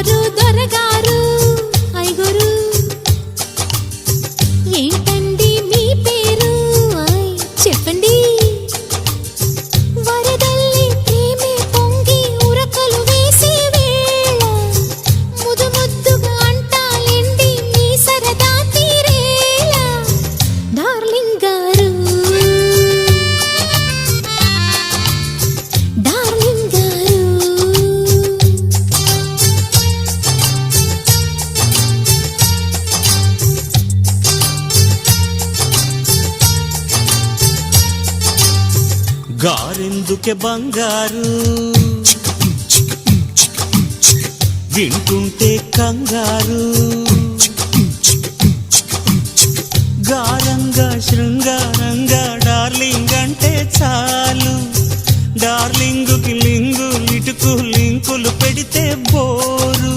గారు దొరగారు ఐగురు ఏంటండి మీ పేరు చెప్పండి వరదల్లి ప్రేమే పొంగి ఉరకలు వేసే వేళ ముదు ముద్దుగా అంటాలేండి మీ సరదా తీరేలా డార్లింగ్ గారు డార్లింగ్ గారు గారెందుకే బంగారు వింటుంటే కంగారు గారంగా శృంగారంగా డార్లింగ్ అంటే చాలు డార్లింగుకి లింగు లిటుకు లింకులు పెడితే బో